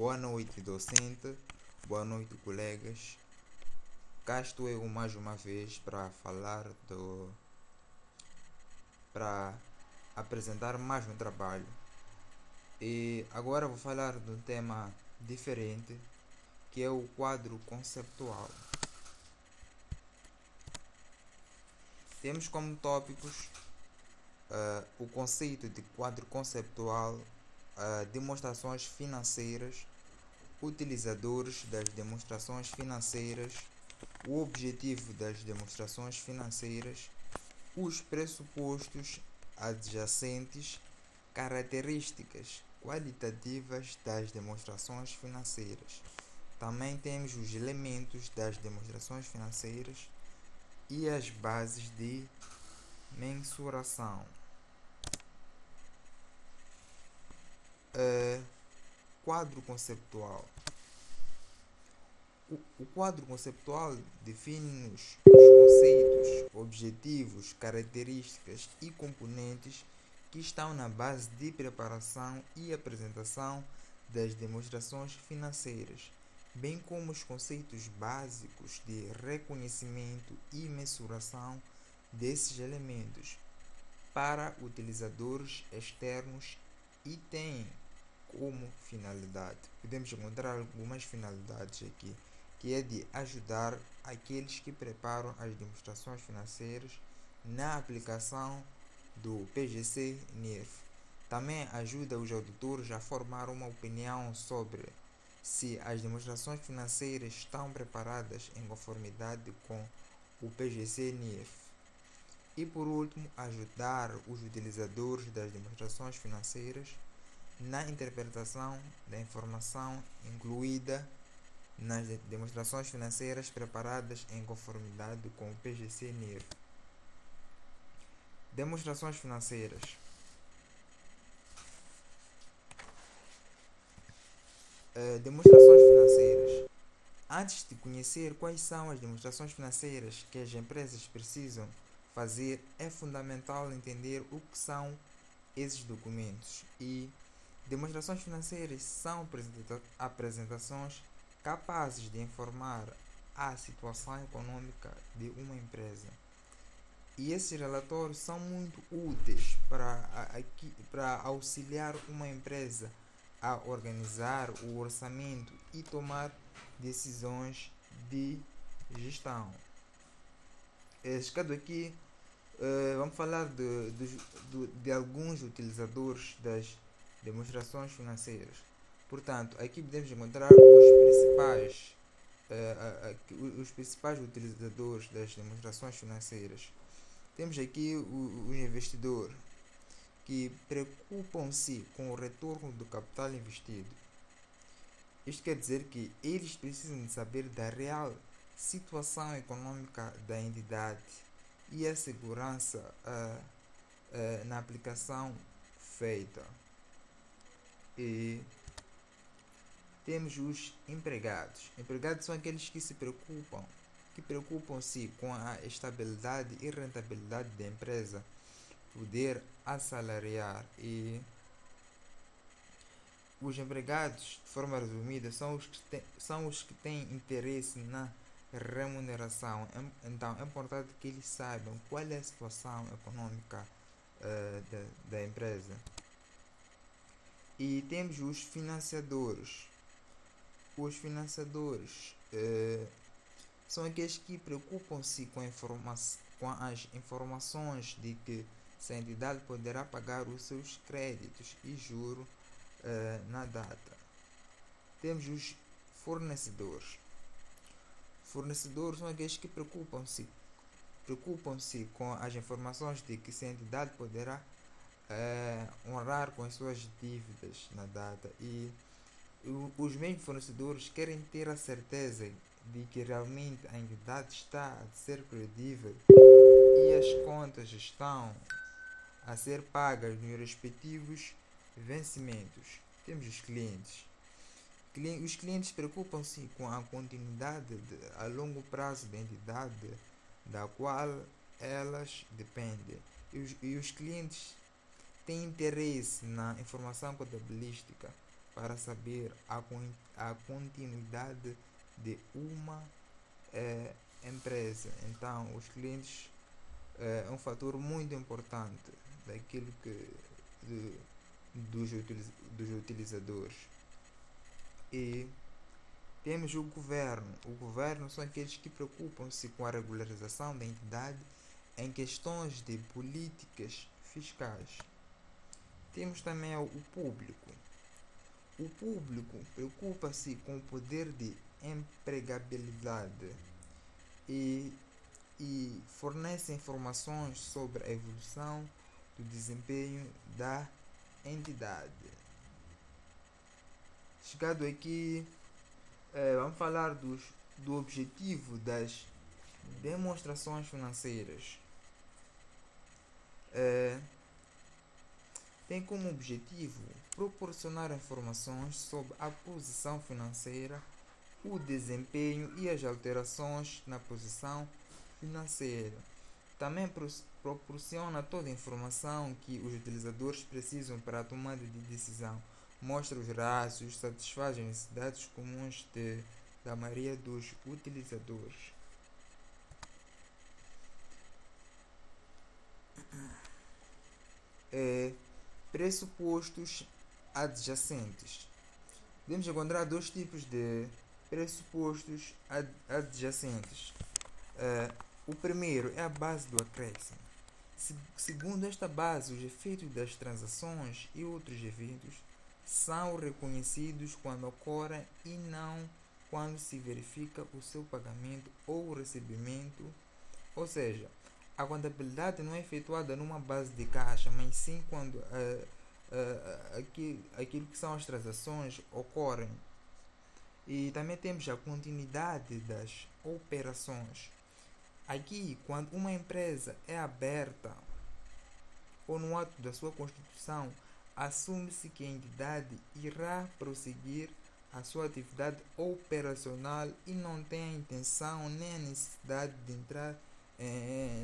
Boa noite, docente. Boa noite, colegas. Cá estou eu mais uma vez para apresentar mais um trabalho. E agora vou falar de um tema diferente, que é o quadro conceptual. Temos como tópicos o conceito de quadro conceptual, demonstrações financeiras, utilizadores das demonstrações financeiras, o objetivo das demonstrações financeiras, os pressupostos adjacentes, características qualitativas das demonstrações financeiras. Também temos os elementos das demonstrações financeiras e as bases de mensuração. Quadro conceptual. O quadro conceptual define-nos os conceitos, objetivos, características e componentes que estão na base de preparação e apresentação das demonstrações financeiras, bem como os conceitos básicos de reconhecimento e mensuração desses elementos para utilizadores externos e têm como finalidade. Podemos encontrar algumas finalidades aqui, que é de ajudar aqueles que preparam as demonstrações financeiras na aplicação do PGC-NIRF. Também ajuda os auditores a formar uma opinião sobre se as demonstrações financeiras estão preparadas em conformidade com o PGC-NIRF. E por último, ajudar os utilizadores das demonstrações financeiras na interpretação da informação incluída nas demonstrações financeiras preparadas em conformidade com o PGC-NIRF. Demonstrações financeiras. Demonstrações financeiras. Antes de conhecer quais são as demonstrações financeiras que as empresas precisam fazer, é fundamental entender o que são esses documentos. E demonstrações financeiras são apresentações capazes de informar a situação econômica de uma empresa. E esses relatórios são muito úteis para auxiliar uma empresa a organizar o orçamento e tomar decisões de gestão. Chegado aqui, vamos falar de alguns utilizadores das demonstrações financeiras. Portanto, aqui podemos encontrar os principais utilizadores das demonstrações financeiras. Temos aqui os investidores, que preocupam-se com o retorno do capital investido. Isto quer dizer que eles precisam de saber da real situação econômica da entidade e a segurança na aplicação feita. E temos os empregados. Empregados são aqueles que preocupam-se com a estabilidade e rentabilidade da empresa, poder assalariar. E os empregados, de forma resumida, são os que têm interesse na remuneração. Então é importante que eles saibam qual é a situação econômica da empresa. E temos os financiadores. Os financiadores são aqueles que preocupam-se com as informações de que se a entidade poderá pagar os seus créditos e juros na data. Temos os fornecedores. Fornecedores são aqueles que preocupam-se com as informações de que se a entidade poderá honrar com as suas dívidas na data. E os mesmos fornecedores querem ter a certeza de que realmente a entidade está a ser credível e as contas estão a ser pagas nos respectivos vencimentos. Temos os clientes. Os clientes preocupam-se com a continuidade a longo prazo da entidade da qual elas dependem. E os clientes têm interesse na informação contabilística para saber a continuidade de uma empresa. Então, os clientes é um fator muito importante daquilo de, dos utilizadores. E temos o governo. O governo são aqueles que preocupam-se com a regularização da entidade em questões de políticas fiscais. Temos também o público. O público preocupa-se com o poder de empregabilidade e fornece informações sobre a evolução do desempenho da entidade. Chegado aqui, vamos falar do objetivo das demonstrações financeiras. Tem como objetivo proporcionar informações sobre a posição financeira, o desempenho e as alterações na posição financeira. Também proporciona toda a informação que os utilizadores precisam para a tomada de decisão. Mostra os rácios, satisfaz as necessidades comuns da maioria dos utilizadores. Pressupostos adjacentes. Podemos encontrar dois tipos de pressupostos adjacentes. O primeiro é a base do acréscimo. Segundo esta base, os efeitos das transações e outros eventos são reconhecidos quando ocorrem e não quando se verifica o seu pagamento ou recebimento. Ou seja, a contabilidade não é efetuada numa base de caixa, mas sim quando aquilo que são as transações ocorrem. E também temos a continuidade das operações. Aqui, quando uma empresa é aberta ou no ato da sua constituição, assume-se que a entidade irá prosseguir a sua atividade operacional e não tem a intenção nem a necessidade de entrar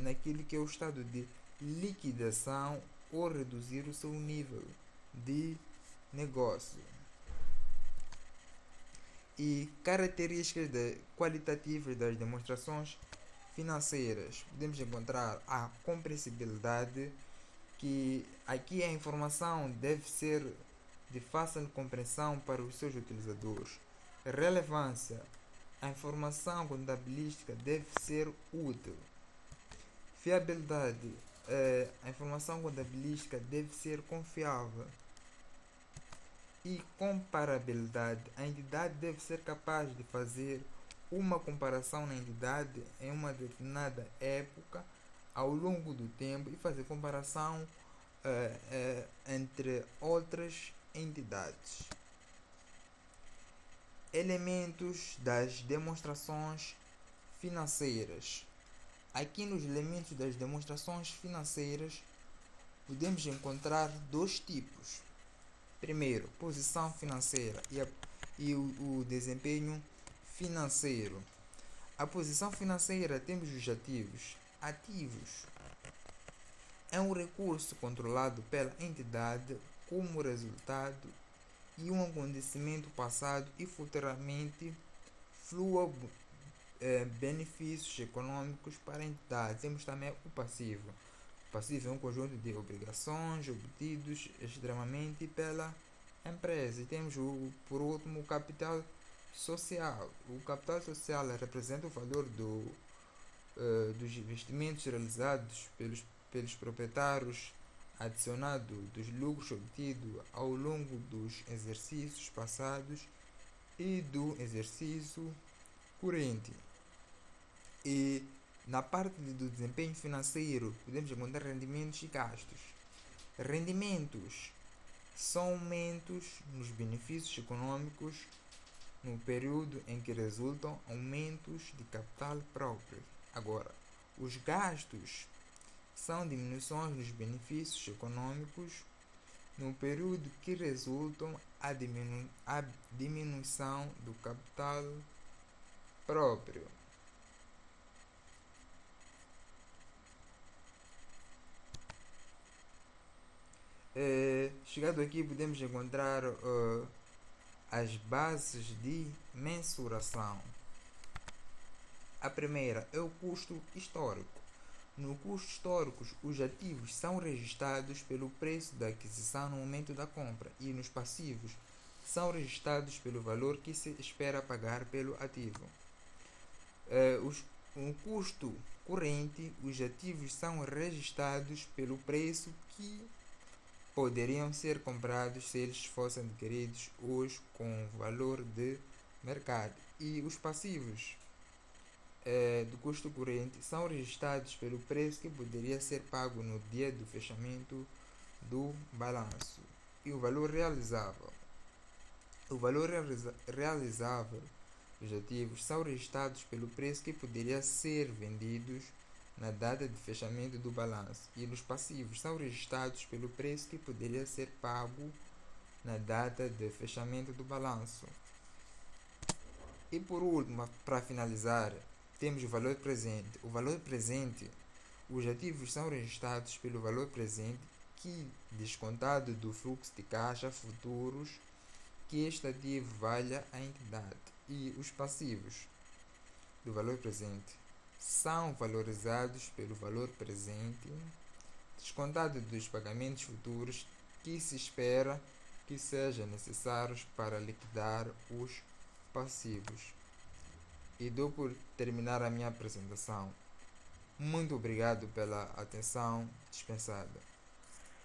naquilo que é o estado de liquidação ou reduzir o seu nível de negócio. E características qualitativas das demonstrações financeiras. Podemos encontrar a compreensibilidade, que aqui a informação deve ser de fácil compreensão para os seus utilizadores. Relevância. A informação contabilística deve ser útil. Fiabilidade. A informação contabilística deve ser confiável. E comparabilidade. A entidade deve ser capaz de fazer uma comparação na entidade em uma determinada época ao longo do tempo e fazer comparação entre outras entidades. Elementos das demonstrações financeiras. Aqui nos elementos das demonstrações financeiras podemos encontrar dois tipos. Primeiro, posição financeira e o desempenho financeiro. A posição financeira, temos os ativos. Ativos é um recurso controlado pela entidade como resultado e um acontecimento passado e futuramente flua benefícios econômicos para a entidade. Temos também o passivo. O passivo é um conjunto de obrigações obtidos extremamente pela empresa. E temos, por último, o capital social. O capital social representa o valor dos investimentos realizados pelos proprietários, adicionado dos lucros obtidos ao longo dos exercícios passados e do exercício corrente. E na parte do desempenho financeiro podemos encontrar rendimentos e gastos. Rendimentos são aumentos nos benefícios econômicos no período em que resultam aumentos de capital próprio. Agora, os gastos são diminuições dos benefícios econômicos no período que resultam a diminuição do capital próprio. Chegado aqui podemos encontrar as bases de mensuração. A primeira é o custo histórico. No custo histórico, os ativos são registrados pelo preço da aquisição no momento da compra e nos passivos são registrados pelo valor que se espera pagar pelo ativo. No custo corrente, os ativos são registrados pelo preço que poderiam ser comprados se eles fossem adquiridos hoje com valor de mercado. E os passivos do custo corrente são registrados pelo preço que poderia ser pago no dia do fechamento do balanço. E o valor realizável. O valor realizável dos ativos são registrados pelo preço que poderia ser vendidos na data de fechamento do balanço. E os passivos são registrados pelo preço que poderia ser pago na data de fechamento do balanço. E por último, para finalizar, temos o valor presente. O valor presente, os ativos são registrados pelo valor presente que, descontado do fluxo de caixa futuros, que este ativo valha à entidade. E os passivos do valor presente são valorizados pelo valor presente, descontado dos pagamentos futuros que se espera que sejam necessários para liquidar os passivos. E dou por terminar a minha apresentação. Muito obrigado pela atenção dispensada.